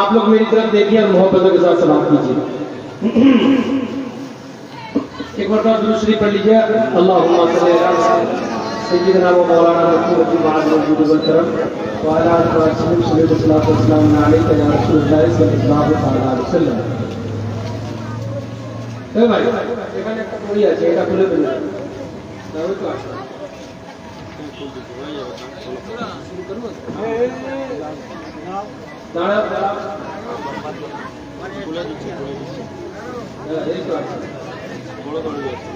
आप लोग मेरी तरफ देखिए और मोहब्बतों के साथ सलाम कीजिए। एक बार दुरूद शरीफ पढ़ लीजिए। अल्लाहुम्मा सल्ली अला सय्यिदना व मौलाना मुहम्मद वल करम व अला आलिहि व सल्लम अलैका या रसूलुल्लाह सल्लल्लाहु अलैहि वसल्लम। ए भाई এখানে একটা বই আছে, এটা খুলে ফেলুন। দাও তো আসো। দাঁড়া খুলে দিচ্ছি এই তো আছে বড় বড় আছে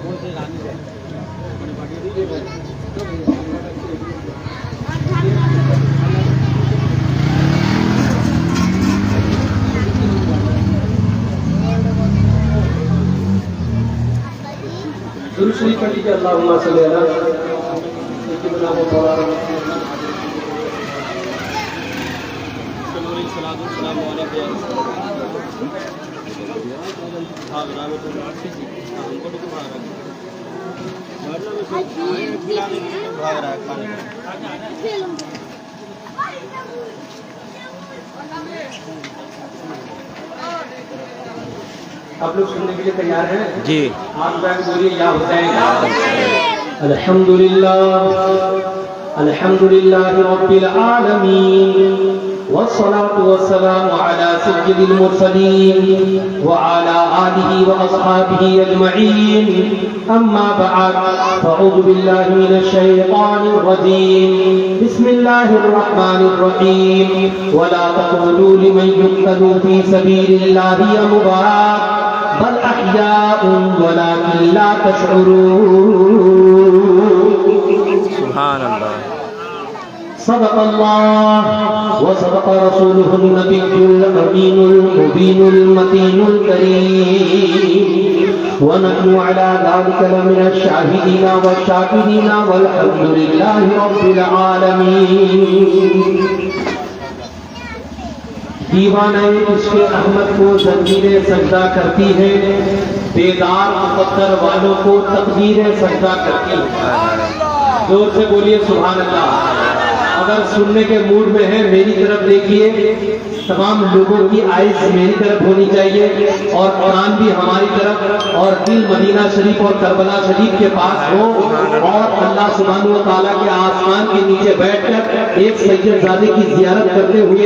কোন সে রানী যায় মানে পাঠিয়ে দিই ভাই। दुरूद शरीफ पढ़ लीजिए। अल्लाहुम्मा सल्ली अला सय्यिदना व मौलाना आप लोग सुनने के लिए तैयार हैं जी? आप बैठ बोलिए या हुसैन। अल्हम्दुलिल्लाह रब्बिल आलमीन वस्सलातु वस्सलामु अला सय्यिदिल मुरसलीन व अला आलिहि व अस्हाबिहि अजमईन। अम्मा बअद फअऊज़ु बिल्लाहि मिनश शैतानिर रजीम। बिस्मिल्लाहिर रहमानिर रहीम। वला तक़ूलू लिमन युक़तलू फी सबीलिल्लाहि अमवात बल अहयाउन वलाकिन ला तशउरून। सुभानअल्लाह। सदक़ल्लाह व सदक़ रसूलुहुन नबियुल अमीनुल मुबीनुल मतीनुल करीम व नहनु अला ज़ालिका लमिनश शाहिदीना वश्शाकिरीना वल्हम्दुलिल्लाहि रब्बिल आलमीन। दीवाने इश्क़े अहमद को जंजीरें सजदा करती है, बेदार मुक़द्दर वालों को तकदीरें सजदा करती है। जोर से बोलिए सुभान अल्लाह। अगर सुनने के मूड में है मेरी तरफ देखिए। तमाम लोगों की आइज़ मेरी तरफ होनी चाहिए और कुरान भी हमारी तरफ, और दिल मदीना शरीफ और करबला शरीफ के पास हो, और अल्लाह सुब्हानहू व तआला के आसमान के नीचे बैठकर एक सैयदजादे की ज़ियारत करते हुए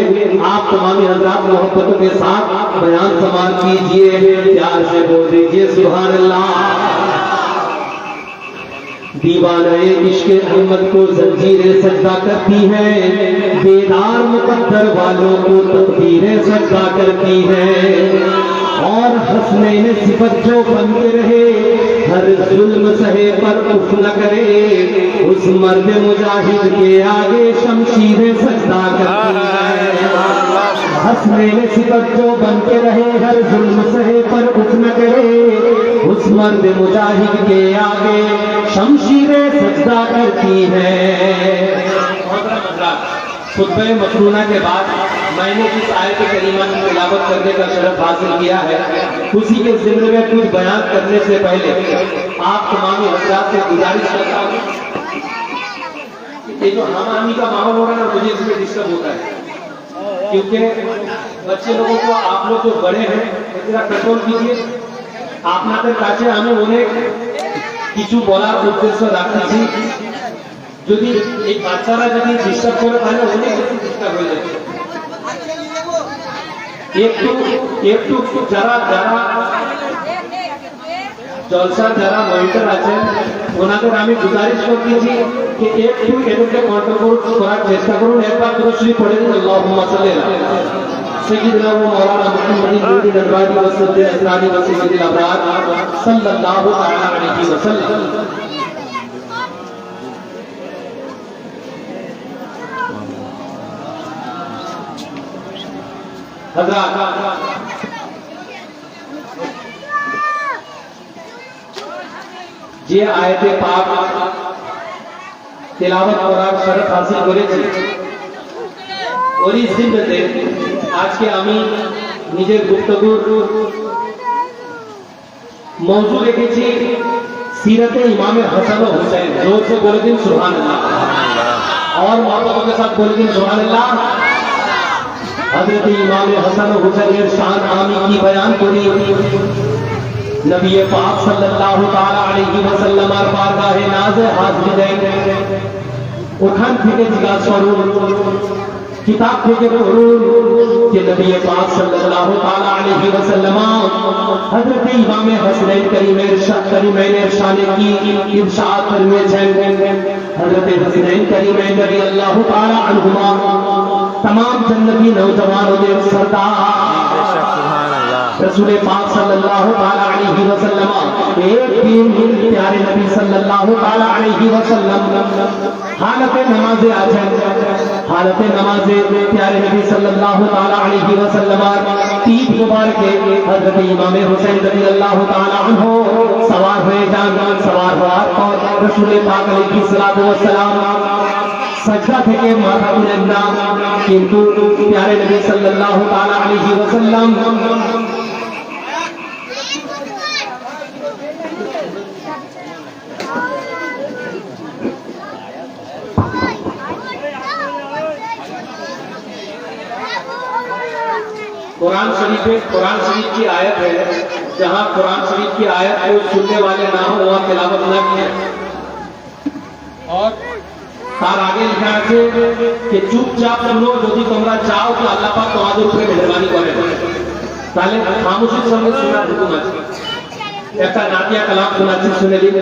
आप तमाम हज़रात मोहब्बतों के साथ बयान समाअत कीजिए। प्यार से बोल दीजिए सुभान अल्लाह। दीवाने इश्क़े अहमद को जंजीरें सजदा करती है, बेदार मुक़द्दर वालों को तकदीरें सजदा करती है। और हसनैन सिफत जो बनते रहे, हर जुल्म सहे पर उफ न करे, उस मर्द मुजाहिद के आगे शमशीरें सजदा करती है। हसनैन सिफत जो बनते रहे, हर जुल्म सहे पर उफ न करे, उस मर्द मुजाहिद के आगे शमशीरें सजदा करती है। खुतबे मखरूना के बाद मैंने जिस आयत करीमा की तिलावत करने का शरफ हासिल किया है, उसी के ज़िम्मे में कुछ बयान करने से पहले आप तमाम हज़रात से गुजारिश करता हूँ, ये जो हम आदमी का माहौल हो रहा है ना, मुझे इसमें डिस्टर्ब होता है, क्योंकि बच्चे लोगों को आप लोग जो बड़े हैं जरा कंट्रोल कीजिए। আপনাদের কাছে আমি অনেক কিছু বলার উদ্দেশ্য রাখতেছি। যদি এই বাচ্চারা যদি ডিস্টার্ব করে তাহলে অনেক কিছু ডিস্টার্ব হয়ে যাবে। একটু যারা জলসা যারা মনিটর আছেন ওনাদের আমি গুজারিশ করতেছি যে একটু এদেরকে কন্ট্রোল করার চেষ্টা করুন। একবার দুরূদ শরীফ পড়ে দিন। আল্লাহুম্মা সাল্লি আলা सय्यिदना व मौलाना मुहम्मदिन नूरिल अनवारी व सद्दिल असरारी व सय्यिदिल अबरार सल्लल्लाहु तआला अलैहि वसल्लम। हज़रात যে আয়াতে পাক তেলাওয়াত করার শরফ হাসিল করেছি, ওরই জিম্মতে আজকে আমি নিজের গুপ্তগুর मौजू রেখেছি সিরাতে ইমামে হাসান ও হুসাইন। जोर से बोले दिन सुभान अल्लाह। और मोहब्बतों के साथ बोलेंगे सुभान अल्लाह। हजरत इमाम हसन हुसैन शान आमी की बयान करी नबी पाक सल्लल्लाहु ताला अलैहि वसल्लम बारगाह नाज़ हाजिर उठान থেকে জিজ্ঞাসা করুন किताब থেকে পড়ুন कि नबी पाक सल्लल्लाहु ताला अलैहि वसल्लम हजरत इमाम हसनैन करीमैन शान की इरशाद फरमाए हजरत हसनैन करीमैन रज़ियल्लाहु ताला अन्हुमा तमाम जन्नती नौजवानों के सरदार रसूल पाक सल्लल्लाहु ताला अलैहि वसल्लम एक दिन प्यारे नबी सल्लल्लाहु ताला अलैहि वसल्लम हालत नमाज़े आज़म हालत नमाज़े प्यारे नबी सल्लल्लाहु ताला अलैहि वसल्लम तीन मुबारक हजरत इमाम हुसैन रज़ियल्लाहु ताला अन्हु सवार हुए सवार हुआ और रसूल पाक अलैहि सलातु वस्सलाम सजदा থেকে মাথা তুলেন না কিন্তু प्यारे नबी सल्लल्लाहु ताला अलैहि वसल्लम कुरान शरीफ की आयत है जहाँ कुरान शरीफ की आयत को सुनने वाले ना हो वहाँ तिलावत ना किया और तार आगे लिखा है कि चुपचाप सुनो যদি তোমরা চাও তো আল্লাহ পাক তোমাদের উপরে মেহেরবানি করেন তাহলে খামোশির সঙ্গে শোনার হুকুম আছে একটা নাতিয়া কালাম শোনাচ্ছি শুনে দিন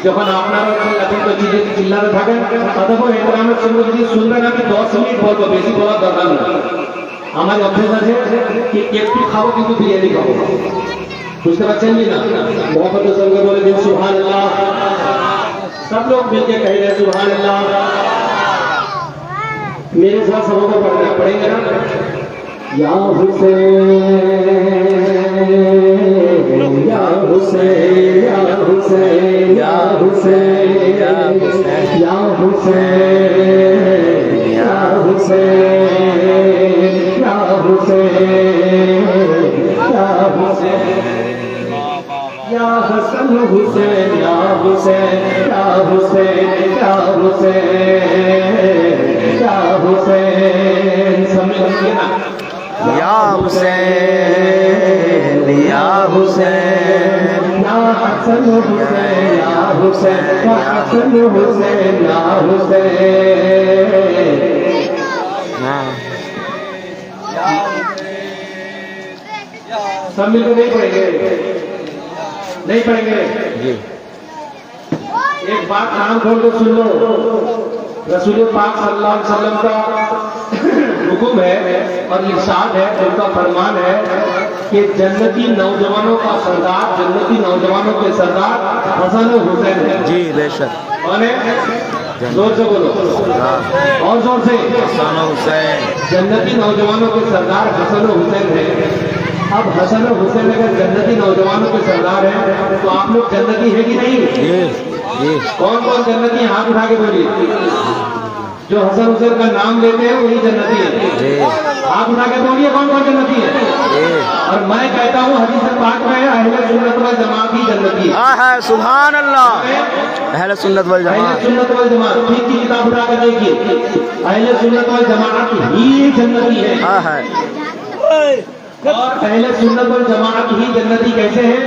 যখন আপনারা এখন তো চিল্লাতে থাকেন অথবা ইকরামের সঙ্গে যদি শুনবেন আমি 10 মিনিট বলবো বেশি বলার দরকার নেই আমার অভ্যাস আছে कि একটু খাবো কিন্তু বিরিয়ানি খাবো বুঝতে পারছেন কি না मोहब्बत সঙ্গে বলে দিন সুবহান আল্লাহ सब लोग मिलके कह रहे सुभान अल्लाह मेरे साथ सबों को पढ़ना पड़ेगा ना या हुसैन या हुसैन या हुसैन या हुसैन या हुसैन या हुसैन या हुसैन या हुसैन या हसन हुसैन या हुसैन या हुसैन या हुसैन या हुसैन समझिए ना या हुसैन या हुसैन या हसन हुसैन या हुसैन या हसन हुसैन या हुसैन सब मिलकर नहीं पढ़ेंगे नहीं पढ़ेंगे जी एक बात कान खोल के सुन लो रसूल पाक सल्लल्लाहु अलैहि वसल्लम का हुक्म है और इरशाद है उनका फरमान है कि जन्नती नौजवानों का सरदार जन्नती नौजवानों के सरदार हसन हुसैन है जी बेशक कौन है जोर से बोलो और जोर से हसन हुसैन जन्नती नौजवानों के सरदार हसन हुसैन है अब हसन और हुसैन अगर जन्नती नौजवानों के सरदार हैं तो आप लोग जन्नती है कि नहीं कौन कौन जन्नती है हाथ उठा के बोलिए जो हसन हुसैन का नाम लेते हैं वही जन्नती है हाथ उठा के बोलिए कौन कौन जन्नती है और मैं कहता हूँ हदीस पाक में अहले सुन्नत वल जमात ही जन्नती है सुभान अल्लाह अहले सुन्नत वल जमात ठीक की किताब उठा कर देखिए अहले सुन्नत वल जमात ही जन्नती है और पहले सुन्नत वल जमात ही जन्नती कैसे है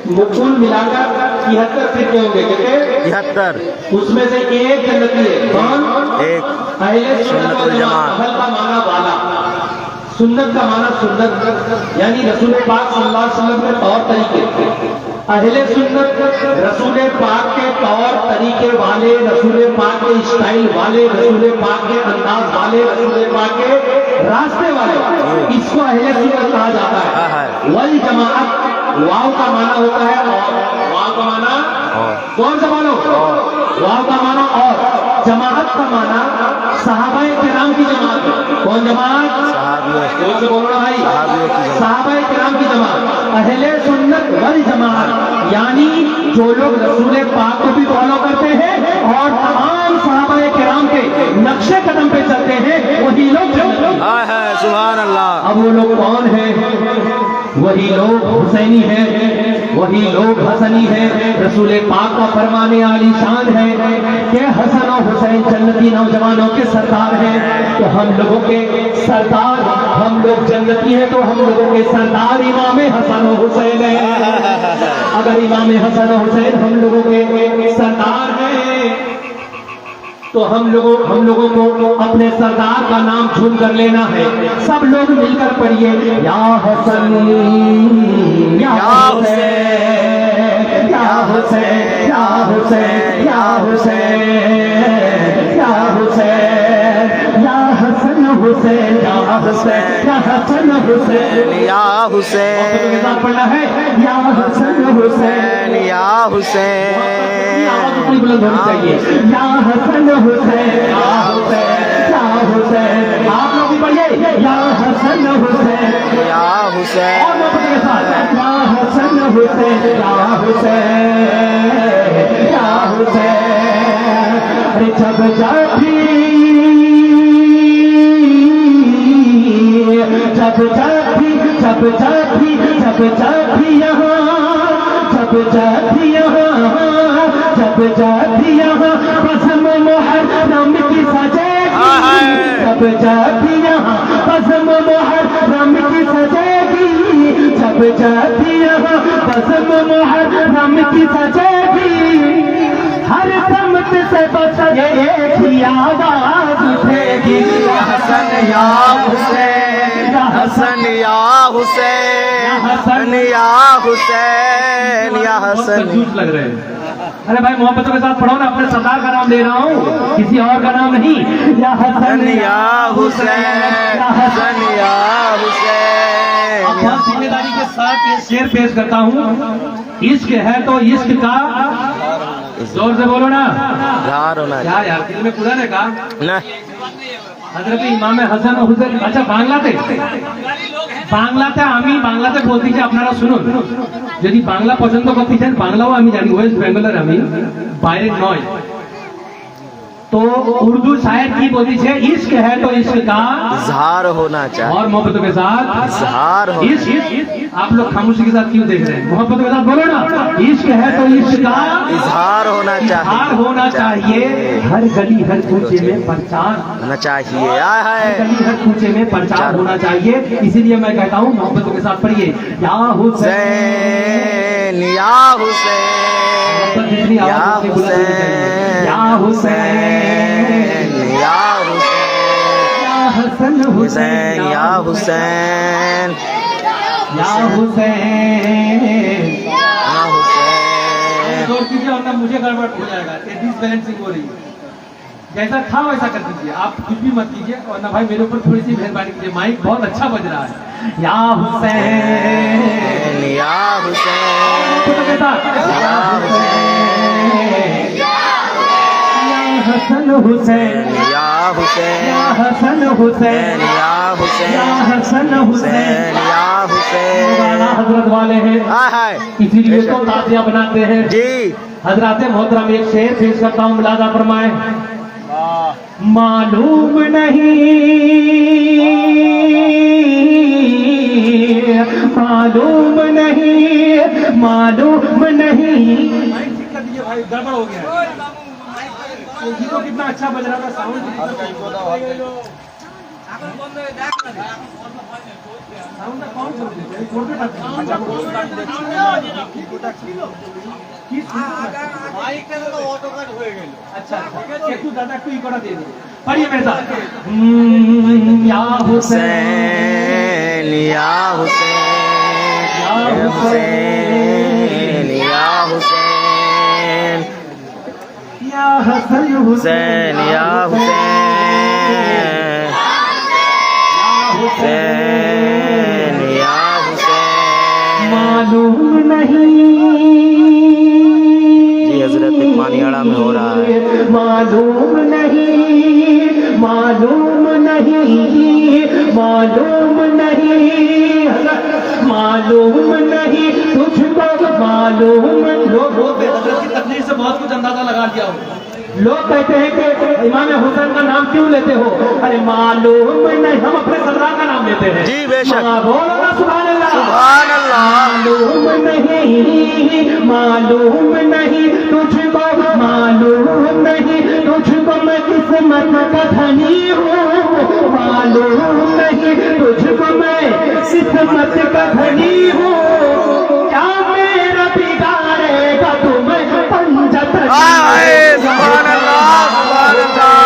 कुल मिलाकर 73 फिरके होंगे कितने 73 उसमें से एक जन्नती है कौन एक पहले सुन्नत वल जमात का माना वाला सुन्नत का माना सुन्नत यानी रसूल पाक सल्लल्लाहु अलैहि वसल्लम के तौर तरीके अहले सुन्नत रसूल पाक के तौर तरीके वाले रसूल पाक के स्टाइल वाले रसूल पाक के अंदाज वाले रसूल पाक के रास्ते वाले इसको अहले सुन्नत कहा जाता है वल जमाअत वाव का माना होता है और वाव का माना कौन सा मानो वाव का माना और जमाअत का माना सहाबाए किराम की जमात है कौन जमात कौन से बोल रहा भाई सहाबाए किराम की जमात अहले सुन्नत वल जमात यानी जो लोग रसूल पाक को भी फॉलो करते हैं और तमाम सहाबाए किराम के नक्शे कदम पे चलते हैं वही लोग सुभान अल्लाह अब वो लोग कौन है वही लोग हुसैनी है वही लोग हसनी है। रसूल पाक का फरमाने आली शान है कि हसन और हुसैन जन्नती नौजवानों के सरदार हैं। तो हम लोगों के सरदार, हम लोग जन्नती हैं तो हम लोगों के सरदार इमाम हसन और हुसैन है। अगर इमाम हसन और हुसैन हम लोगों के सरदार हैं तो हम लोगों को अपने सरदार का नाम झूम कर लेना है। सब लोग मिलकर पढ़िए, या हसन या हुसैन, या हुसैन, या हुसैन, या हुसैन, या हुसैन, या हसन हुसैन, या हसैन, या हसन हुसैन, या हुसैन, पढ़ना है या हसन हुसैन, या हुसैन, आवाज अपनी बुलंद होनी चाहिए। या हसन हुसैन, या हुसैन, या हुसैन, आप लोग भी पढ़िए, या हसन हुसैन, या हुसैन, और मोहब्बत के साथ, या हसन हुसैन, या हुसैन, या हुसैन। अरे जब भी यहाँ, जब भी यहाँ बज़्म मुहर्रम की सजेगी, जब भी यहाँ बज़्म मुहर्रम की सजेगी, जब भी यहाँ बज़्म मुहर्रम की सजेगी, हर समत से बस एक ही आवाज उठेगी, या हसन या हुसैन, या हसन या हुसैन, या हुसैन, या हसन। कंजूस लग रहे हैं। अरे भाई मोहब्बतों के साथ पढ़ो ना, अपने सरदार का नाम ले रहा हूँ, किसी और का नाम नहीं। या हसन या हुसैन, हसन या हुसैन। अब बहुत जिम्मेदारी के साथ ये शेर पेश करता हूँ। इश्क है तो इश्क का, जोर से बोलो ना, ধার होना क्या यार दिल में कुरान है का ना। हजरत इमाम हसन ও হুসেন। আচ্ছা বাংলাতে আমি বাংলাতে বলতে চাই, আপনারা শুনুন। যদি বাংলা পছন্দ করতে চান, বাংলাও আমি জানি, ওয়েস্ট বেঙ্গলের আমি, বাইরে নয়। तो उर्दू शायर की बोली है, इश्क है तो इश्क का इजहार होना चाहिए, और मोहब्बतों के साथ इजहार होना। इश्क, आप लोग खामोशी के साथ क्यों देख रहे हैं? मोहब्बतों के साथ बोलो ना, इश्क है तो इश्क का इजहार होना चाहिए, इजहार होना चाहिए। हर गली हर कूचे में प्रचार होना चाहिए, आय हर हाय। गली हर कूचे में प्रचार होना चाहिए। इसीलिए मैं कहता हूँ मोहब्बतों के साथ पढ़िए, या हुसैन, हुसैन या हुसैन, जितनी या आवाज से बुलंद होनी चाहिए। या हुसैन, या हुसैन, या हसन हुसैन, या हुसैन, या हुसैन, या हुसैन। जोर कीजिए वरना मुझे गड़बड़ हो जाएगा। डिसबैलेंसिंग हो रही है। जैसा था वैसा कर दीजिए, आप कुछ भी मत कीजिए, और ना भाई मेरे ऊपर थोड़ी सी मेहरबानी कीजिए, माइक बहुत अच्छा बज रहा है। या हुसैन, या हुसैन, तो के साथ, या हुसैन, या हसन हुसैन, या हुसैन, या हसन हुसैन, या हुसैन, या हसन हुसैन, या हुसैन। मौलाना हजरत वाले हैं, आय हाय। इसीलिए तो ताजिया बनाते हैं जी। हजरत मोहतरम। एक शेर पेश करता हूँ, मुलाजा फरमाए। मालूम नहीं, मालूम नहीं, मालूम नहीं, भाई गड़बड़ हो गया। तो कितना अच्छा बज रहा था साउंड। पढ़िए मेरे साथ, या हुसैन, या हुसैन, या हुसैन, या हुसैन, या हसन हुसैन, या हुसैन, हुसैन, या हुसैन। मालूम नहीं, जी हजरत पानियाड़ा में हो रहा है। मालूम नहीं, मालूम नहीं, मालूम नहीं, मालूम नहीं तुझको, मालूम। लोग हजरत की तकलीफ से बहुत कुछ अंदाजा लगा दिया हो। लोग कहते हैं कि इमाम हुसैन का नाम क्यों लेते हो? अरे मालूम नहीं, हम अपने सरदार का नाम लेते हैं। जी बेशक। बोलो ना सुभान अल्लाह। सुभान अल्लाह। मालूम नहीं तुझको, मालूम नहीं तुझको मैं किस्मत का धनी हूँ, मालूम नहीं तुझको मैं किस्मत का धनी हूँ, क्या मेरा बिगाड़ेगा तुम्हें पंजत आए सुभान अल्लाह, सुभान अल्लाह।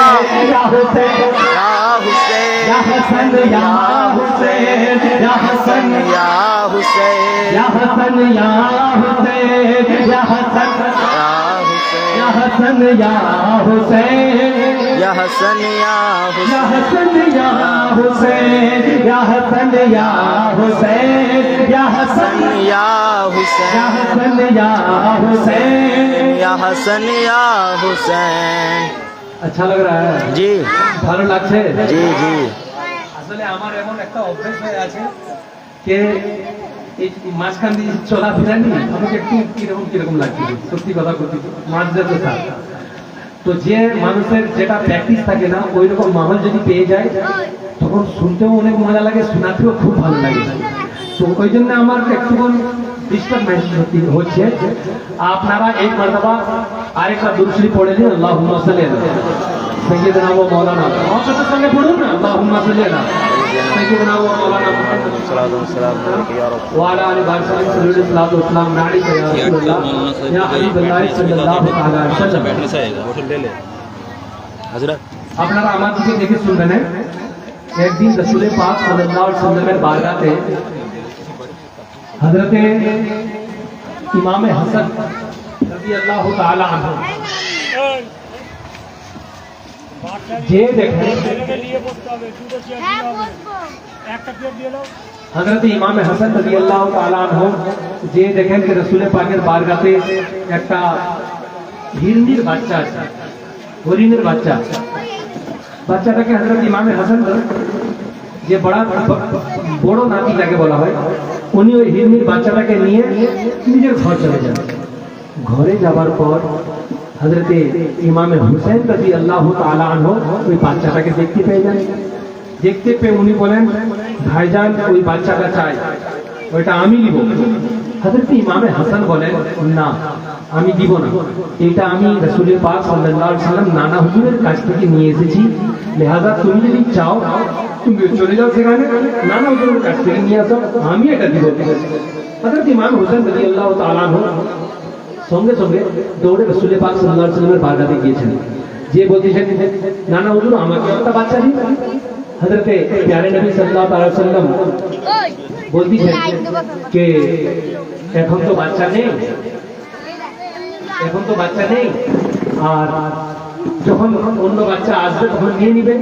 या हुसैन या हुसैन, या हसन या हुसैन, या हसन या हुसैन, या हसन या हुसैन, या हसन या हुसैन, या हसन या हुसैन, या हसन या हुसैन, या हसन या हुसैन, या हसन या हुसैन, या हसन या हुसैन, या हसन या हुसैन। या हसन या हुसैन। अच्छा लग रहा है? जी ভালো লাগছে? जी जी। আসলে আমার এমন একটা অভ্যাস হয়ে আছে যে এই মাঝখান দিয়ে চলাফেরা নিয়ে আমাকে একটু কিরকম কিরকম লাগছে, সত্যি কথা বলতে মাঝ যেতে থাক। তো যে মানুষের যেটা প্র্যাকটিস থাকে না, ওই রকম মাহল যদি পেয়ে যায় তখন শুনতেও অনেক মজা লাগে, শোনাতেও খুব ভালো লাগে। তো ওই জন্য আমার একটু ডিস্টার্ব হচ্ছে। আপনারা এই মারতাবা আরেকটা দুরুদ পড়ে দিন, আল্লাহুম্মা সাল্লি আলা সাইয়্যিদিনা ওয়া মাওলানা। আমার সাথে সঙ্গে পড়ুন না, আল্লাহুম্মা সাল্লি আলা সাইয়্যিদিনা ওয়া মাওলানা মুহাম্মদ सलातो वस्सलाम अलैका या रसूल ওয়া আলা আলি বারকাত সাল্লাল্লাহু ওয়াসাল্লাম নারী ইয়া রাসূলুল্লাহ ইয়া হাবিবাল্লাহ সাল্লাল্লাহু তাআলা আলাইহি ওয়াসাল্লাম। हजरत আপনারা আমার দিকে দেখে শুনবেন। একদিন রাসূল পাক সাল্লাল্লাহু আলাইহি ওয়াসাল্লামের বারগাতে হযরতে ইমাম হাসান রাদিয়াল্লাহু তাআলা আনহু যে দেখেন হযরত ইমাম হাসান রাদিয়াল্লাহু তাআলা আনহু যে দেখেন যে রাসূল পাকের বারগাতে একটা হিরনির বাচ্চা আছে, হরিণের বাচ্চা। বাচ্চাটাকে হযরত ইমাম হাসান যে বড় নাতি যাকে বলা হয়, উনি ওই হিরনির বাচ্চাটাকে নিয়ে নিজের ঘর চলে যান। ঘরে যাবার পর হযরতে ইমাম হুসেন রাদিয়াল্লাহু তাআলা আনহু ওই বাচ্চাটাকে দেখতে পেয়ে যান। দেখতে পেয়ে উনি বলেন, ভাইজান ওই বাচ্চাটা চাই, ওইটা আমি নিব। হযরতে ইমাম হাসান বলেন, না আমি দিব না, এটা আমি রাসূল পাক সাল্লাল্লাহু আলাইহি ওয়াসাল্লাম নানা হুজুরের কাছ থেকে নিয়ে এসেছি, লিহাজা তুমি যদি চাও তুমি চলে যাও সেখানে, নানা হুজুরের কাছ থেকে নিয়ে আসো, আমি এটা দিব। হযরত ইমাম হুসেন রাদিয়াল্লাহু তাআলা আনহু সঙ্গে সঙ্গে দৌড়ে রাসূল পাক সাল্লাল্লাহু আলাইহি ওয়াসাল্লামের বারগাতে গিয়েছেন। যে বলতেছেন, নানা হুজুর আমাকে একটা বাচ্চা দিন। হযরতে প্যারে নবী সাল্লাল্লাহু আলাইহি ওয়াসাল্লাম বলতেছেন যে এখন তো বাচ্চা নেই, এখন তো বাচ্চা নেই, আর যখন অন্য বাচ্চা আসবে তখন নিয়ে নিবেন।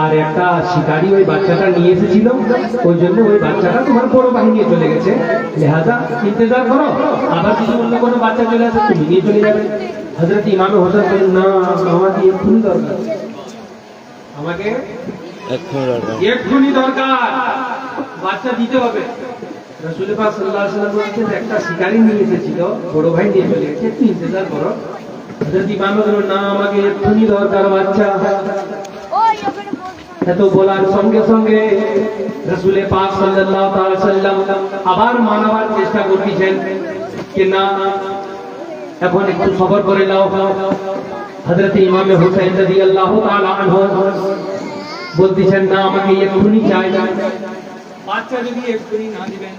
আর একটা শিকারী ওই বাচ্চাটা নিয়ে এসেছিল, ওই জন্য ওই বাচ্চাটা তোমার বড় ভাই নিয়ে চলে গেছে, লিহাজা ইন্তজার করো, আবার যদি অন্য কোনো বাচ্চা চলে আসে তুমি নিয়ে চলে যাবে। হযরত ইমাম হোসেন বলেন, না আমাকে এক্ষুনি দরকার, আমাকে এক্ষুনি দরকার, বাচ্চা দিতে হবে। রাসূল পাক সাল্লাল্লাহু আলাইহি ওয়াসাল্লাম বলেছেন, একটা শিকারী নিয়ে এসেছিল, বড় ভাই নিয়ে চলে গেছে, একটু ইন্তজার করো। হযরত ইমাম বললেন, না আমাকে এক্ষুনি দরকার বাচ্চা। এত বলার সঙ্গে সঙ্গে রাসূল পাক সাল্লাল্লাহু আলাইহি ওয়াসাল্লাম আবার মানাবার চেষ্টা করতেছেন যে না এখন একটু সবর করে নাও। হযরত ইমাম হুসাইন রাদিয়াল্লাহু তাআলা আনহু বলতেছেন, না আমাকে এক্ষুনি চাই, বাচ্চা যদি এক্ষুনি না দিবেন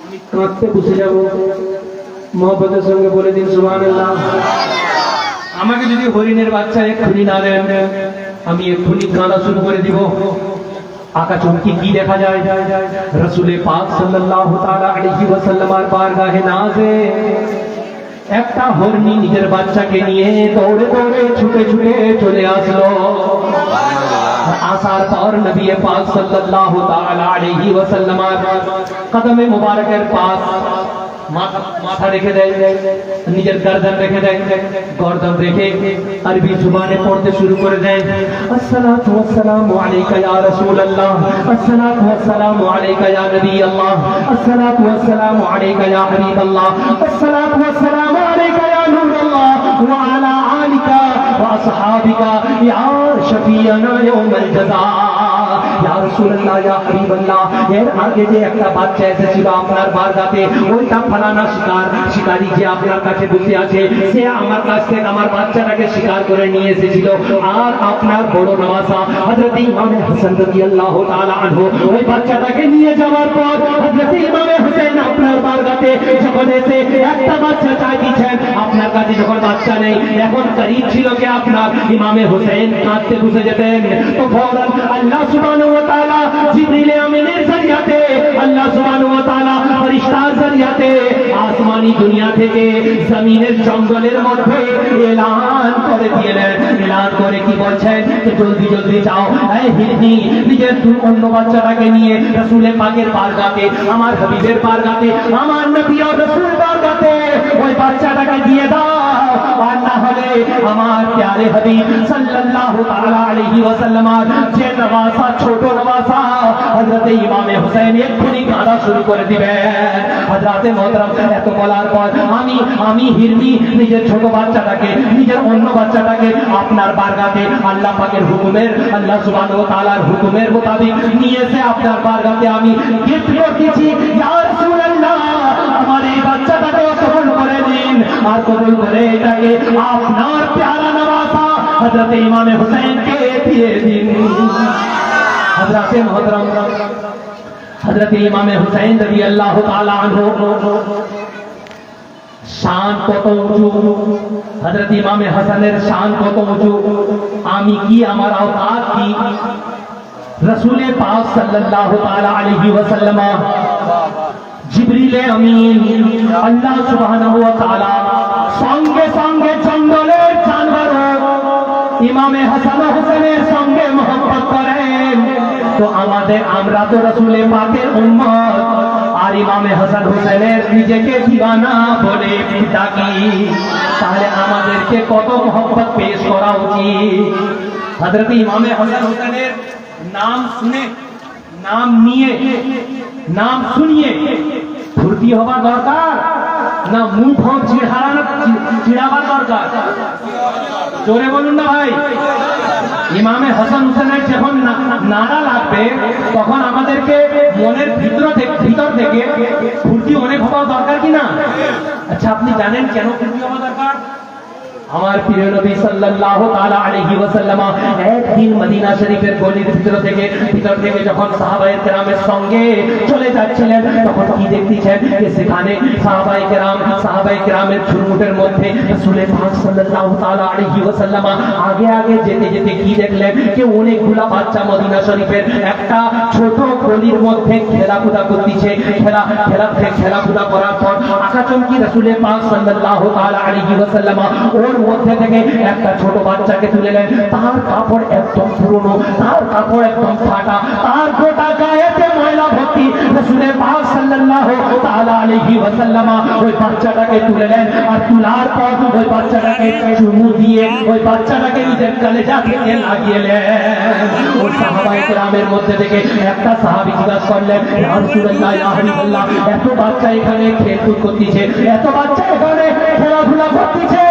আমি কাঁদতে বসে যাব। মহব্বতের সঙ্গে বলে দিন সুবহানাল্লাহ। আমাকে যদি হরিণের বাচ্চা এক্ষুনি না দেন আমি এক্ষুনি কাঁদা শুরু করে দিব। আকাশমুখী কি দেখা যায়, রাসূল পাক সাল্লাল্লাহু তাআলা আলাইহি ওয়াসাল্লামের বারগাহে নাজে একটা হরিণী নিজের বাচ্চাকে নিয়ে দৌড়ে দৌড়ে ছুটে ছুটে চলে আসলো। আসার পর নবী পাক সাল্লাল্লাহু তাআলা আলাইহি ওয়াসাল্লামের কদমে মুবারকের পাশ মাথা রেখে দেয়, নিজের গর্দন রেখে দেয়, গর্দন রেখে আরবি জবানে পড়তে শুরু করে দেয়, আসসালাতু ওয়াসসালামু আলাইকা ইয়া রাসূলুল্লাহ, আসসালাতু ওয়াসসালামু আলাইকা ইয়া নবী আল্লাহ, আসসালাতু ওয়াসসালামু আলাইকা ইয়া হাবিবাল্লাহ, আসসালাতু ওয়াসসালামু আলাইকা ইয়া নূরুল্লাহ ওয়া আলা আলিকা व असहाबिका या शफीअना यौमल जज़ा। या রাসূলুল্লাহ ইয়া হাবিবাল্লাহ, এর আগে যে একটা বাচ্চা এসেছিল আপনার বারগাতে, ওইটা ফালানা শিকারী যে আপনার কাছে বসে আছে, সে আমার কাছ থেকে আমার বাচ্চাটাকে শিকার করে নিয়ে এসেছিল। আর আপনার বড় নওয়াসা হযরত ইমাম হাসান রাদিয়াল্লাহু তাআলা আনহু ওই বাচ্চাটাকে নিয়ে যাওয়ার পর হযরত ইমাম হুসাইন আপনার বারগাতে যখন এসে একটা বাচ্চা চাইছেন, আপনার কাছে যখন বাচ্চা নেই, এখন করিব ছিল কি আপনার ইমাম হুসাইন কাঁদতে বসে যেতেন। তো ফৌরান আল্লাহ সুবহানাহু ওয়া তাআলা জিবরিল আমিনের জরিয়াতে, আল্লাহ সুবহানাহু ওয়া তাআলা ফেরেশতার জরিয়াতে আসমানি দুনিয়া থেকে জমিনের জঙ্গলের মধ্যে এলান করে দিলেন। এলান করে কি বলছেন যে জলদি জলদি যাও, এই হিন্দি নিজের অন্য বাচ্চাটাকে নিয়ে রাসূলের পাকের বারগাতে, আমার হাবিবের বারগাতে, আমার নবী ও রাসূল বারগাতে ওই বাচ্চাটাকে দিয়ে দাও। আর না হলে আমার প্যারে হাবিব সাল্লাল্লাহু তাআলা আলাইহি ওয়াসাল্লাম যে নওয়াসা, ছোট নওয়াসা হযরত ইমাম হুসাইন এক্ষুনি কাঁদা শুরু করে দিবেন। হযরতে মুহতারাম এত বলার পর আমি হিরমি নিজের ছোট বাচ্চাটাকে, নিজের অন্য বাচ্চাটাকে আপনার বারগাতে আল্লাহ পাকের হুকুমের, আল্লাহ সুবহানাহু ওয়া তাআলার হুকুমের মোতাবেক নিয়ে এসে আপনার বারগাতে আমি গিফট করতেছি। ইয়া রাসূলুল্লাহ, আমার এই বাচ্চাটাকে কবুল করে নিন, আর কবুল করে এটাকে আপনার প্যারা নওয়াসা হযরত ইমাম হুসাইনকে দিয়ে দিন। হযরতে মুহতারাম হযরত ইমাম হুসাইন রাদিয়াল্লাহু তাআলা আনহু শান কত উঁচু, হযরত ইমাম হাসানের শান কত উঁচু, আমি কি, আমার আওতাত কি, রাসূল পাক সাল্লাল্লাহু তাআলা আলাইহি ওয়াসাল্লাম জিবরিল আমিন আল্লাহ সুবহানাহু ওয়া তাআলা সঙ্গে সঙ্গে জঙ্গলের জানোয়ার ইমামে হাসান ও হুসাইনের সঙ্গে মহব্বত করেন। তো আমরা তো রাসূল পাকের উম্মত, আর ইমামে হাসান হুসাইনের নিজেকে দিওয়ানা বলে ডাকি, তাহলে আমাদেরকে কত মহব্বত পেশ করা উচিত। হযরত ইমামে হাসান হুসাইনের নাম শুনে, নাম নিয়ে, নাম শুনিয়ে ফুর্তি হওয়া দরকার না মুখ চিড়াবার দরকার? জোরে বলুন না ভাই। ইমামে হাসান হুসাইনের যখন নারা লাগবে, তখন আমাদেরকে মনের ভিতর থেকে ফুর্তি অনেক হওয়া দরকার কি না? আচ্ছা, আপনি জানেন কেন ফুর্তি হওয়া দরকার? আমার প্রিয় নবী সাল্লাল্লাহু তাআলা আলাইহি ওয়াসাল্লাম একদিন মদিনা শরীফের গলির ভিতর থেকে যখন সাহাবায়ে কেরামের সঙ্গে চলে যাচ্ছিলেন, তখন কি দেখতেছেন যে সেখানে সাহাবায়ে কেরামের ঝুরমুটের মধ্যে রাসূল পাক সাল্লাল্লাহু তাআলা আলাইহি ওয়াসাল্লাম আগে আগে যেতে যেতে কি দেখলেন যে অনেকগুলা বাচ্চা মদিনা শরীফের একটা ছোট গলির মধ্যে খেলাধুলা করতেছে। খেলাধুলা করার পর আকাশচমকি রাসূল পাক সাল্লাল্লাহু তাআলা আলাইহি ওয়াসাল্লাম ওর মধ্যে থেকে একটা ছোট বাচ্চাকে তুলে নেন। তার কাপড় একদম পুরনো, তার কাপড় একদম ফাটা, তার গোটা গায়েতে ময়লা ভর্তি। রাসূল পাক সাল্লাল্লাহু তাআলা আলাইহি ওয়াসাল্লাম ওই বাচ্চাটাকে তুলে নেন, আর তোলার পর ওই বাচ্চাটাকে চুমু দিয়ে ওই বাচ্চাটাকে নিজের কলেজা থেকে লাগিয়ে নেন। ওই সাহাবায়ে কেরামের মধ্যে থেকে একটা সাহাবী জিজ্ঞাসা করলেন, ইয়া রাসূলুল্লাহ, ইয়া হাবিবাল্লাহ, এত বাচ্চা এখানে খেলকুদ করতেছে, এত বাচ্চা এখানে খেলাধুলা করতেছে,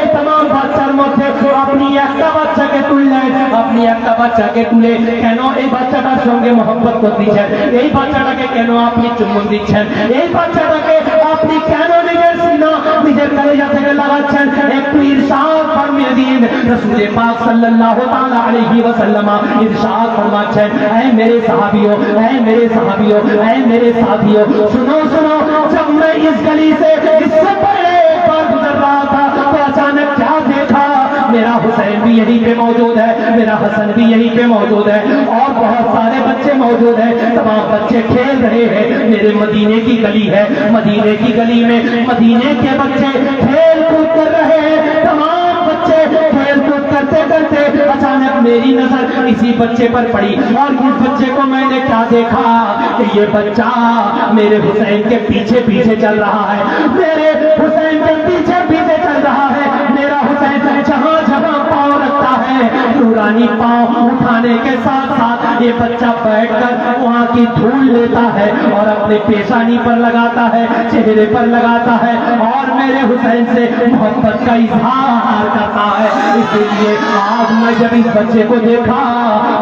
এই तमाम বাচ্চার মধ্যে আপনি একটা বাচ্চাকে তুললেন, আপনি একটা বাচ্চাকে তুলে কেন এই বাচ্চাটার সঙ্গে মহব্বত করতেছেন? এই বাচ্চাটাকে কেন আপনি চুম্বন দিচ্ছেন? এই বাচ্চাটাকে আপনি কেন নিজের সিনা, নিজের কলেজা থেকে লাগাচ্ছেন? একটু ইরশাদ ফরমিয়ে দিন। রাসূল পাক সাল্লাল্লাহু তাআলা আলাইহি ওয়াসাল্লাম ইরশাদ ফরমাচ্ছেন, ऐ मेरे साहबियों, ऐ मेरे साहबियों, ऐ मेरे साथियों, सुनो सुनो, जब मैं इस गली से इससे पहले एक बार गुजर रहा था, तो अचानक क्या देखा? मेरा हुसैन भी यहीं पे मौजूद है, मेरा हसन भी यहीं पे मौजूद है, और बहुत सारे बच्चे मौजूद हैं। तमाम बच्चे खेल रहे हैं। मेरे मदीने की गली है, मदीने की गली में मदीने के बच्चे खेल कूद कर रहे हैं। तमाम बच्चे खेल कूद करते करते अचानक मेरी नजर इसी बच्चे पर पड़ी, और इस बच्चे को मैंने क्या देखा कि ये बच्चा मेरे हुसैन के पीछे पीछे चल रहा है, मेरे हुसैन के पीछे पीछे चल रहा है। मेरा हुसैन जहां जहां पांव रखता है, है। नूरानी पाँव उठाने के साथ साथ ये बच्चा बैठकर वहाँ की धूल लेता है और अपने पेशानी पर लगाता है, चेहरे पर लगाता है और मेरे हुसैन से मोहब्बत का इजहार करता है। इसलिए आज मैं जब इस बच्चे को देखा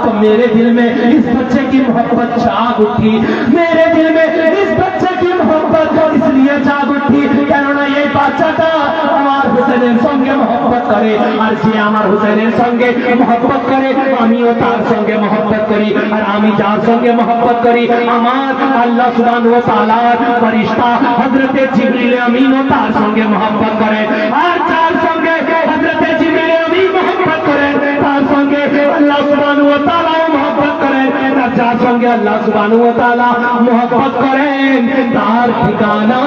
तो मेरे दिल में इस बच्चे की मोहब्बत जाग उठी, मेरे दिल में इस बच्चे की मोहब्बत इसलिए जाग उठी কেননা এই বাচ্চাটা আমার হুসেনের সঙ্গে মহব্বত করে, আর যে আমার হুসেনের সঙ্গে মহব্বত করে আমিও তার সঙ্গে মহব্বত করি, আর আমি যার সঙ্গে মহব্বত করি আমার আল্লাহ সুবহানাহু ওয়া তাআলার ফেরেশতা হযরত জিবরিল আমিনও তার সঙ্গে মহব্বত করে, আর যার সঙ্গে হযরত জিবরিল আমিন মহব্বত করেন তার সঙ্গে আল্লাহ সুবহানাহু ওয়া তাআলাও মহব্বত করেন, আর যার সঙ্গে আল্লাহ সুবহানাহু ওয়া তাআলা মহব্বত করেন তার ঠিকানা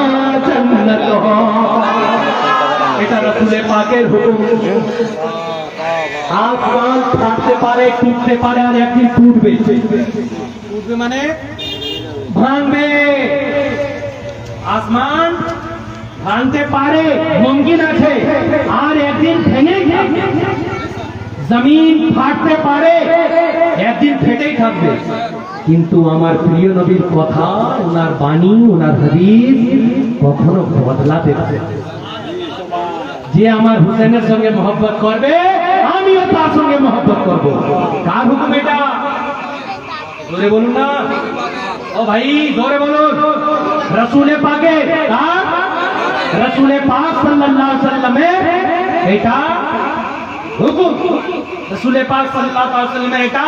জান্নাত হয়। এটা রাসূলের পাকের হুকুম। আসমান ফাটতে পারে, টুটতে পারে, আর একদিন টুটবে। টুটবে মানে ভাঙবে। আসমান ভাঙতে পারে, মুমকিন আছে, আর একদিন ভেঙে যাবে। জমিন ফাটতে পারে, একদিন ফেটেই থাকবে। কিন্তু আমার প্রিয় নবীর কথা, ওনার বাণী, ওনার হাদিস কখনো বদলাতে পারে না। যে আমার হুসেনের সঙ্গে মহব্বত করবে আমিও তার সঙ্গে মহব্বত করব। কার হুকুম এটা? জোরে বলুন না ও ভাই, জোরে বলুন। রাসূলে পাকের, রাসূলে পাক সাল্লাল্লাহু আলাইহি ওয়াসাল্লামের এটা হুকুম। রাসূলে পাক সাল্লাল্লাহু আলাইহি ওয়াসাল্লামের এটা,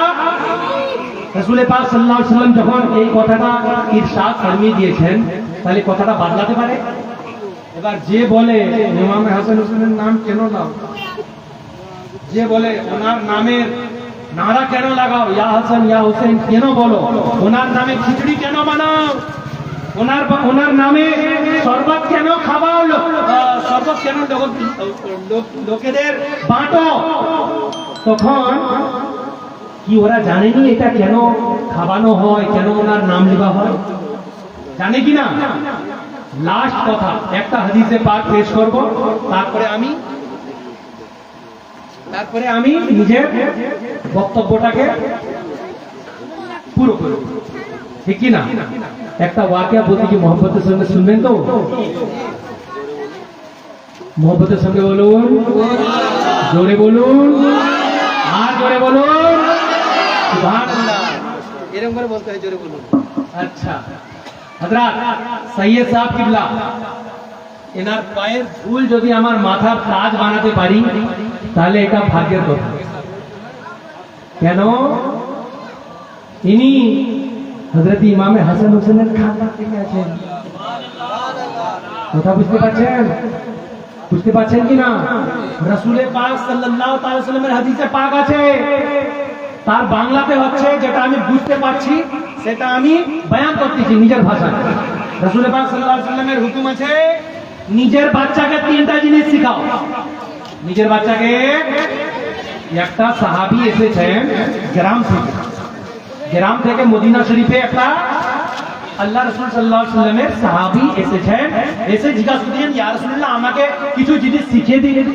রাসূলে পাক সাল্লাল্লাহু আলাইহি ওয়াসাল্লাম যখন এই কথাটা ইরশাদ ফরমিয়ে দিয়েছেন তাহলে কথাটা বদলাতে পারে? এবার যে বলে ইমাম হাসান হোসেনের নাম কেন নাও, যে বলে ওনার নামের নারা কেন লাগাও, ইয়া হাসান ইয়া হোসেন কেন বলো, ওনার নামে খিচুড়ি কেন বানাও, ওনার নামে শরবত কেন খাওয়াও, শরবত কেন লোকেদের বাঁটো, তখন কি ওরা জানেনি এটা কেন খাওয়ানো হয়, কেন ওনার নাম লেখা হয়? জানে কি না? লাস্ট কথা একটা হাদিসে পাক পেশ করব, তারপরে আমি নিজের বক্তব্যটাকে পুরো করব, ঠিক কি না? একটা ওয়াকিয়া বলতে কি মোহাম্মতের সঙ্গে শুনবেন তো? মোহাম্মতের সঙ্গে বলুন, জোরে বলুন, আর জোরে বলুন সুবহানাল্লাহ। এরকম করে বলতে হয়, জোরে বলুন। আচ্ছা হযরত সৈয়দ সাহেব কিবলা, এনার পায়ের ধুল যদি আমার মাথার তাজ বানাতে পারি তাহলে এটা ভাগ্যের কথা। কেন? ইনি হযরত ইমামে হাসান হোসেনের খানদান থেকে আছেন। কথা বুঝতে পারছেন? বুঝতে পারছেন কি না? রাসূলে পাক সাল্লাল্লাহু আলাইহি ওয়াসাল্লামের হাদিসে পাক আছে, তার বাংলাতে হচ্ছে, যেটা আমি বুঝতে পারছি সেটা আমি বয়ান করতেছি নিজের ভাষায়। রাসূলে পাক সাল্লাল্লাহু আলাইহি ওয়াসাল্লামের হুকুম আছে, নিজের বাচ্চাকে তিনটা জিনিস শিখাও। নিজের বাচ্চাকে, একটা সাহাবী এসেছেন গ্রাম থেকে মদিনা শরীফে, একটা আল্লাহ রাসূল সাল্লাল্লাহু আলাইহি ওয়াসাল্লামের সাহাবী এসেছেন, এসে জিজ্ঞাসা করলেন ইয়া রাসূলুল্লাহ আমাকে কিছু জিনিস শিখিয়ে দিন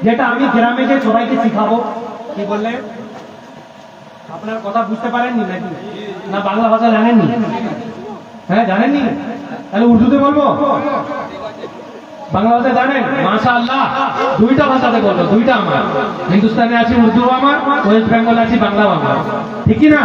যেটা আমি গ্রামে গিয়ে সবাইকে শিখাবো। কি বললেন? আপনার কথা বুঝতে পারেননি নাকি? না বাংলা ভাষা জানেননি? হ্যাঁ জানেননি? তাহলে উর্দুতে বলবো? বাংলা ভাষা জানেন? মাশাআল্লাহ, দুইটা ভাষাতে বলবো, দুইটা আমার। হিন্দুস্তানে আছি উর্দু আমার, ওয়েস্ট বেঙ্গল আছি বাংলা আমার, ঠিক কি না?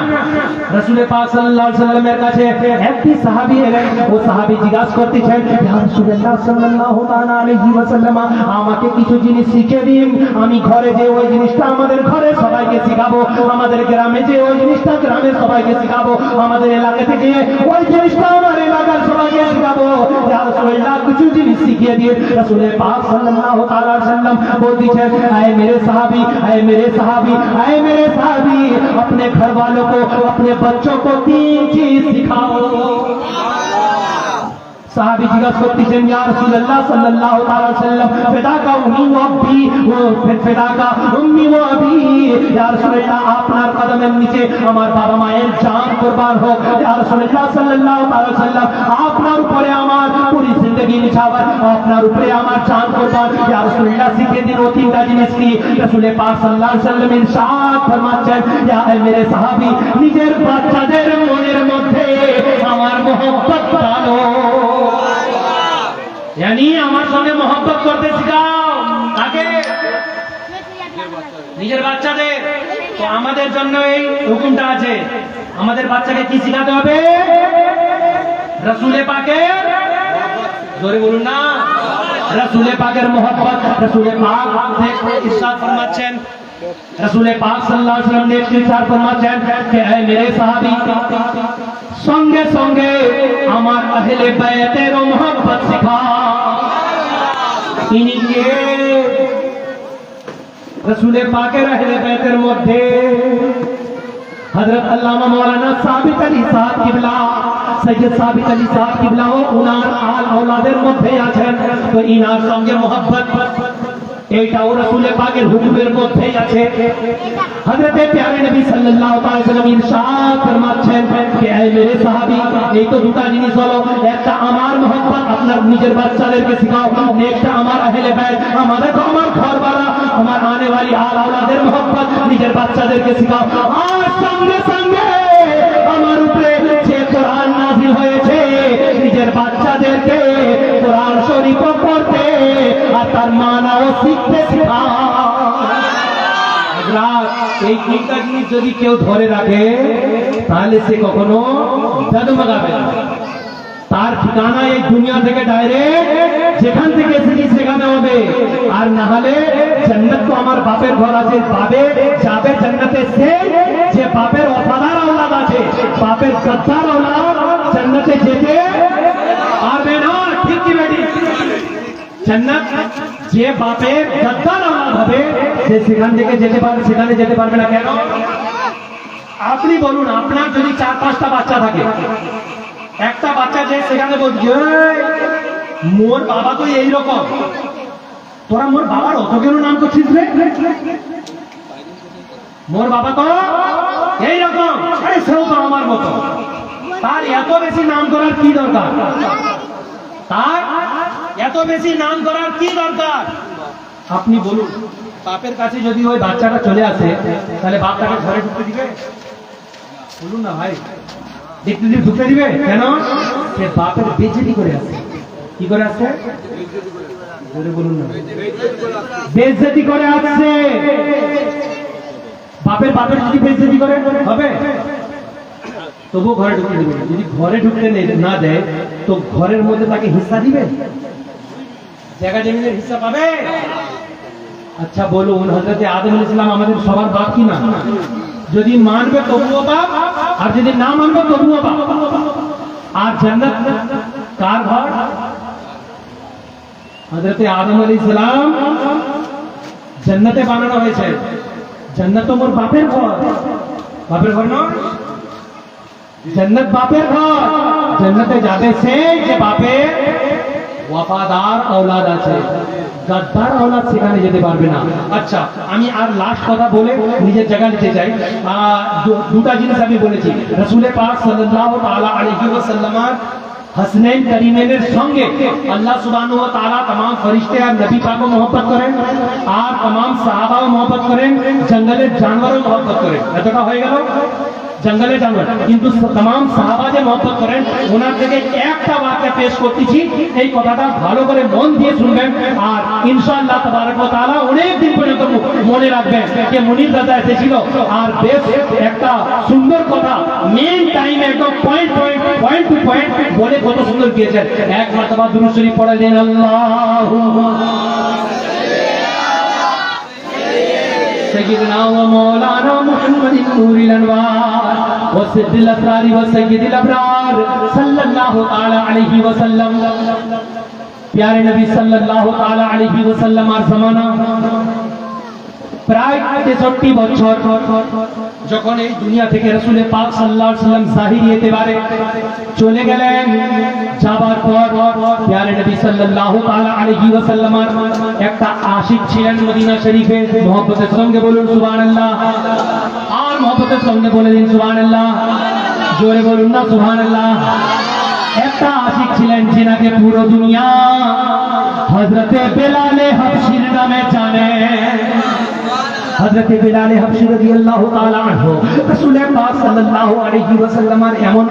রাসূলে পাক সাল্লাল্লাহু আলাইহি ওয়াসাল্লামের কাছে একটি সাহাবী এলেন, ও সাহাবী জিজ্ঞাসা করতেছেন ইয়া রাসূলুল্লাহ সাল্লাল্লাহু তাআলা আলাইহি ওয়াসাল্লাম আমাকে কিছু জিনিস শিখিয়ে দিন, আমি ঘরে যে ওই জিনিসটা আমাদের ঘরে সবাইকে শিখাবো, আমাদের গ্রামে যে ওই জিনিসটা গ্রামের সবাইকে শিখাবো, আমাদের এলাকা থেকে ওই জিনিসটা আমার এলাকার সবাইকে শিখাবো। ইয়া রাসূলুল্লাহ কিছু জিনিস শিখিয়ে দিন। रसूल पाक सल्लल्लाहु अलैहि वसल्लम बोलती है ऐ मेरे सहाबी, ऐ मेरे सहाबी, ऐ मेरे सहाबी, अपने घर वालों को, अपने बच्चों को तीन चीज सिखाओ। সাহাবী জিজ্ঞাসা করতেছেন ইয়া রাসূলুল্লাহ সাল্লাল্লাহু আলাইহি ওয়াসাল্লাম ফিদাকা উম্মি ওয়া আবি ফিদাকা উম্মি ওয়া আবি ইয়া রাসূলুল্লাহ আপনার কদমের নিচে আমার বাবা মায়ের জান কুরবান হোক ইয়া রাসূলুল্লাহ সাল্লাল্লাহু আলাইহি ওয়াসাল্লাম আপনার উপরে আমার পুরো জিন্দেগি নিছাওয়ার আপনার উপরে আমার জান কুরবান ইয়া রাসূলুল্লাহ শিখিয়ে দিন ও তিনটা জিনিস কি রাসূল পাক সাল্লাল্লাহু আলাইহি ওয়াসাল্লাম ইরশাদ ফরমাচ্ছেন ইয়া মেরে সাহাবী নিজের বাচ্চাদের মনের মধ্যে আমার মোহব্বত ডালো यानी আমার সঙ্গে मोहब्बत করতে শিখাও তাকে নিজের বাচ্চাদের তো আমাদের জন্য এই হুকুমটা আছে আমাদের বাচ্চাকে কি শিখাতে হবে রাসূলে পাকের জোরে বলুন না রাসূলে পাকের मोहब्बत রাসূলে পাক দেখো ইরশাদ ফরমাচ্ছেন রাসূলে পাক সাল্লাল্লাহু আলাইহি ওয়াসাল্লাম ने इरशाद फरमाচ্ছেন कि ऐ मेरे साहबी সঙ্গে সঙ্গে আমার আহলে বাইতের मोहब्बत শিখাও ইনিকে রাসূলে পাকের আহলে বাইতের মধ্যে হযরত আল্লামা মাওলানা সাবিত আলী সাহেব কিবলা সৈয়দ সাবিত আলী সাহেব কিবলা ও উনার আল আওলাদের মধ্যে আছেন তো ইনার সঙ্গে मोहब्बत এটাও রাসূলে পাকের হুকুমের মধ্যেই আছে হযরত প্যারে নবী সাল্লাল্লাহু আলাইহি ওয়াসাল্লাম ইরশাদ ফরমাচ্ছেন যে এই মেরে সাহাবী এই তো দুটো জিনিস হলো একটা আমার मोहब्बत আপনার নিজের বাচ্চাদেরকে শেখাও একটা আমার আহলে বাইত আমার ঘরওয়ালা আমার आने वाली आल औलाদের मोहब्बत নিজের বাচ্চাদেরকে শেখাও আর সঙ্গে সঙ্গে আমার উপরে যে কোরআন নাযিল হয়েছে নিজের বাচ্চাদেরকে কোরআন শরীফ পড়তে আর তার মানাও শিখতে শেখাও এই তিনটা জিনিস যদি কেউ ধরে রাখে তাহলে সে কখনো ডগমগাবে না তার ঠিকানা এই দুনিয়া থেকে ডাইরেক্ট যেখান থেকে এসেছি সেখানে হবে আর না হলে জান্নাত তো আমার বাপের ঘর আছে পাবে যাবে জান্নাতে সে যে বাপের ওয়াফাদার আওলাদ আছে বাপের গদ্দার আওলাদ জান্নাতে যেতে পারবে না ঠিক কি বেটি জান্নাত যে বাপের গদ্দার আওলাদ হবে সে সেখান থেকে যেতে পারবে সেখানে যেতে পারবে না কেন আপনি বলুন আপনার যদি 4-5টা বাচ্চা থাকে একটা বাচ্চা যে সেখানে বলছে মোর বাবা তো এইরকম তোরা মোর বাবার অত কেন নাম করছিস রে মোর বাবা তো এইরকম আরে সেও তো আমার মতো তার এত বেশি নাম করার কি দরকার তার এত বেশি নাম করার কি দরকার আপনি বলুন বাপের কাছে যদি ওই বাচ্চাটা চলে আসে তাহলে বাপ তাকে ঘরে ঢুকতে দিবে বলুন না ভাই দেখতে দিয়ে ঢুকতে দিবে কেন সে বাপের বেইজ্জতি করে আসে কি করে আসে বলুন না বেইজ্জতি করে আসছে বাপের যদি বেইজ্জতি করে হবে তবুও ঘরে ঢুকতে দিবে যদি ঘরে ঢুকতে না দেয় তো ঘরের মধ্যে তাকে হিস্সা দিবে জায়গা জমিনের হিস্সা পাবে আচ্ছা বলুন হযরত আদম আলাইহিস সালাম আমাদের সবার বাপ কি না যদি মানবে তবুও বাপ আর যদি না মানবে তবুও বাপ আর জান্নাত কার ঘর হযরত আদম আলাইহিস সালাম জান্নাতে বানানো হয়েছে জান্নাত তো মোর বাপের ঘর নয় জান্নাত বাপের ঘর জান্নাতে যাবে সে যে বাপের ওয়াফাদার আওলাদ আছে গদ্দার আওলাদ সেখানে যেতে পারবে না আচ্ছা আমি আর লাস্ট কথা বলে নিজের জায়গা নিতে চাই দুটা জিনিস আমি বলেছি রাসূল পাক সাল্লাল্লাহু তাআলা আলাইহি ওয়াসাল্লাম हसनैन करीमैনের সঙ্গে আল্লাহ সুবহানাহু ওয়া তাআলা तमाम ফেরেশতে আর নবী পাকও मोहब्बत করেন আর तमाम সাহাবাও मोहब्बत করেন জঙ্গলের জানোয়ারও मोहब्बत করেন এতটা হয়ে গেল জঙ্গলের জানোয়ার কিন্তু तमाम সাহাবা যে मोहब्बत করেন ওনার থেকে একটা বাক্য পেশ করতেছি এই কথাটা ভালো করে মন দিয়ে শুনবেন আর ইনশাআল্লাহ তাবারক ওয়া তাআলা অনেক দিন পর্যন্ত মনে রাখবেন যে মুনির দাদা এসেছিল আর বেশ একটা সুন্দর কথা মেইন টাইমে একদম পয়েন্ট টু পয়েন্ট বলে কত সুন্দর দিয়েছেন এক মারতবা দুরূদ শরীফ পড়লেন আল্লাহুম্মা سيدنا ومولانا محمد نور الانوار وسد الاسرار وسيد الابرار صلى الله تعالى عليه وسلم प्यारे नबी सल्लल्लाहु ताला अलैहि वसल्लम और जमाना প্রায় 63 বছর যখন এই দুনিয়া থেকে রাসূল পাক সাল্লাল্লাহু আলাইহি ওয়াসাল্লাম জাহিরি এতেবারে চলে গেলেন, যাবার পর প্যারে নবী সাল্লাল্লাহু তাআলা আলাইহি ওয়াসাল্লামের একটা আশিক ছিলেন মদিনা শরীফে। মহব্বতের সঙ্গে বলুন সুবহানাল্লাহ, আর মহব্বতের সঙ্গে বলে দিন সুবহানাল্লাহ, জোরে বলুন না সুবহানাল্লাহ। একটা আশিক ছিলেন যিনাকে পুরো দুনিয়া হযরতে বেলালে হাবশির নামে জানে। হযরতে বেলাল হাবশী রাদিয়াল্লাহু তাআলা আনহু রাসূল পাক সাল্লাল্লাহু আলাইহি ওয়াসাল্লামের এমন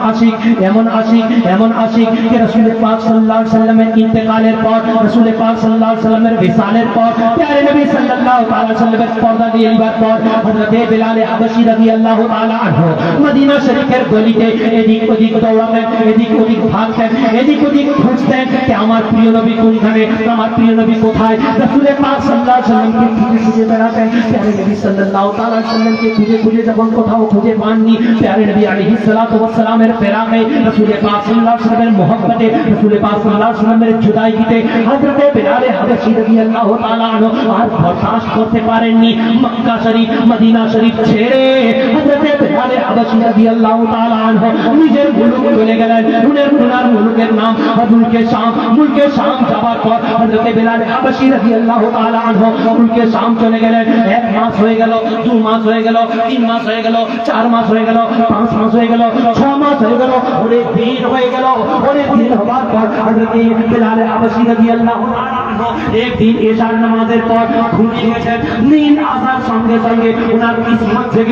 আশিক যে রাসূল পাক সাল্লাল্লাহু আলাইহি ওয়াসাল্লামের ইন্তেকালের পর, রাসূল পাক সাল্লাল্লাহু আলাইহি ওয়াসাল্লামের বিসালের পর, প্যারে নবী সাল্লাল্লাহু তাআলা ওয়াসাল্লামের পর্দা দিয়ে লিবার পর হযরতে বেলাল হাবশী রাদিয়াল্লাহু তাআলা আনহু মদিনা শরীফের গলিতে এদিক ওদিক দৌড়াতেন, এদিক ওদিক ভাগতেন, এদিক ওদিক খুঁজতেন যে আমার প্রিয় নবী কোনখানে, আমার প্রিয় নবী কোথায়। রাসূল পাক সাল্লাল্লাহু আলাইহি ওয়াসাল্লামকে খুঁজে বেড়াতেন। প্যারে নবী সাল্লাল্লাহু তাআলা সাল্লামকে খুঁজে যখন কোথাও খুঁজে পাননি, প্যারে নবী আলাইহিস সালাতু ওয়াস সালামের ফেরাকে, রাসূল পাক সাল্লাল্লাহু আলাইহি ওয়াসাল্লামের মুহাব্বতে, রাসূল পাক সাল্লাল্লাহু আলাইহি ওয়াসাল্লামের জুদাইগিতে হযরতে বেলাল হাবশী রাদিয়াল্লাহু তাআলা আনহু আর বরদাশত করতে পারেননি। মক্কা শরীফ, মদিনা শরীফ ছেড়ে হযরতে বেলাল হাবশী রাদিয়াল্লাহু তাআলা আনহু নিজের মুলুক চলে গেলেন। উনার মুলুকের নাম মুলকে শাম যাবার পর হযরতে বেলাল হাবশী রাদিয়াল্লাহু তাআলা আনহু মুলকে শাম চলে গেলেন। 1 মাস হয়ে গেল, 2 মাস হয়ে গেল, 3 মাস হয়ে গেল, 4 মাস হয়ে গেল, 5 মাস হয়ে গেল, 6 মাস হয়ে গেল, অনেক দিন হয়ে গেল। অনেক দিন হবার পর হযরত বেলাল হাবশী রাদিয়াল্লাহু তাআলা আনহু একদিন এশার নামাজের পর ঘুমিয়ে গেছেন। নিন আসার সঙ্গে সঙ্গে ওনার কিসমত থেকে